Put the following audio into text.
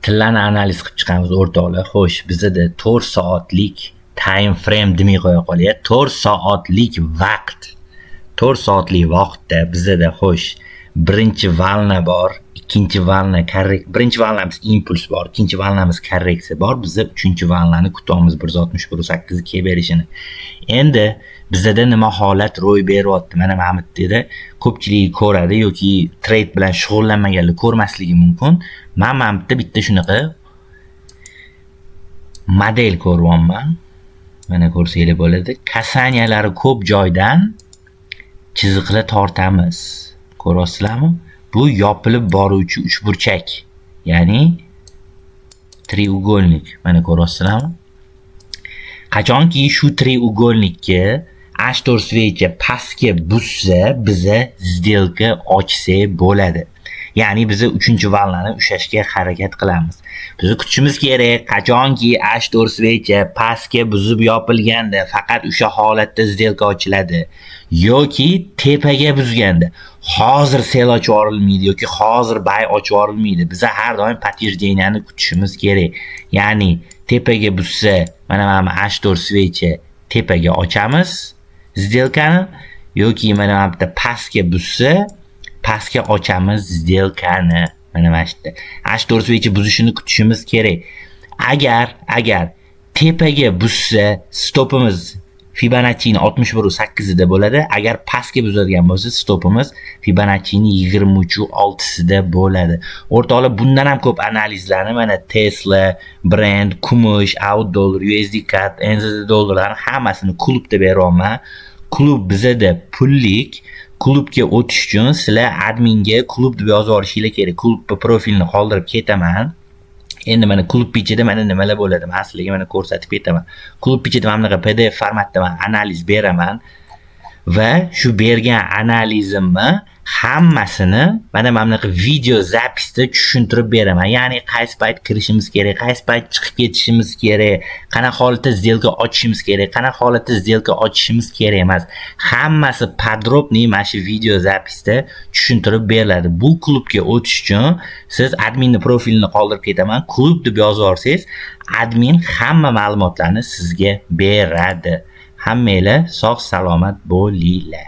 tillarni analiz qilib chiqamiz o'rtoqlar. Xo'sh, bizda 4 soatlik time frame demay qo'ya qolay. 4 soatlik vaqt. 4 soatlik vaqtda bizda xo'sh, birinchi valna bor, ikkinchi valna birinchi valnamiz impuls bor, ikkinchi valnamiz korreksiya bor. Biz uchinchi valnani kutamiz 160/8 kelib berishini. Endi bizda nima holat ro'y beryapti? Mana Mamit dedi, ko'pchilik ko'radi yoki trade bilan shug'ullanmaganlar ko'rmasligi mumkin. Men Mamitda bitta shunaqa model ko'ryapman. Mana ko'rsanglar bo'ladi. Kasaniyalari ko'p joydan chiziqlar tortamiz. Ko'rasizlarmi? Bu yopilib boruvchi uchburchak, ya'ni треугольник. Mana ko'rasizlarmi? Qachonki shu треугольникka H4 svecha pastga bussa, biza сделка ochsak bo'ladi. Ya'ni biz 3-valnani ushashga harakat qilamiz. Biz kutishimiz kerak, qachonki H4 svecha pastga buzib yopilganda faqat o'sha holatda сделка ochiladi. Yoki tepaga buzganda hozir sel ochib yuborilmaydi yoki hozir bay ochib yuborilmaydi. Biz har doim подтверждениeni kutishimiz kerak. Ya'ni tepaga buzsa, mana H4 svecha tepaga ochamiz сделкani, yoki mana bitta pastga buzsa, pastga ochamiz сделкani. Mana bu yerda H4 svecha buzishini kutishimiz kerak. Agar tepaga buzsa, stopimiz Fibonacci'ni 61/8 da bo'ladi. Agar pastga buzadigan bo'lsa, stopimiz Fibonacci'ni 23/6 da bo'ladi. O'rtoqlar, bundan ham ko'p analizlarni mana Tesla, Brand, Kumush, Outdollar, USD CAD, NZD dollarlarni hammasini klubda beryapman. Klub bizda pullik. Klubga o'tish uchun sizlar adminga klub deb yozib olishinglar kerak. Klub profilini qoldirib ketaman. Endi mana klub ichida mana nimalar bo'ladi? Men sizlarga mana ko'rsatib ketaman. Klub ichida mana bunaqa PDF formatda men analiz beraman va shu bergan analizimni hammasini mana bunaqa video zapisda tushuntirib beraman. Ya'ni qaysi payt kirishimiz kerak, qaysi payt chiqib ketishimiz kerak, qanaqa holatda сделка ochishimiz kerak, qanaqa holatda сделка ochishimiz kerak emas. Hammasi podrobniy mana shu video zapisda tushuntirib beriladi. Bu klubga o'tish uchun siz adminning profilini qoldirib ketaman. Klub deb yozib olsangiz, admin hamma ma'lumotlarni sizga beradi. Hammanglar sog' salomat bo'linglar.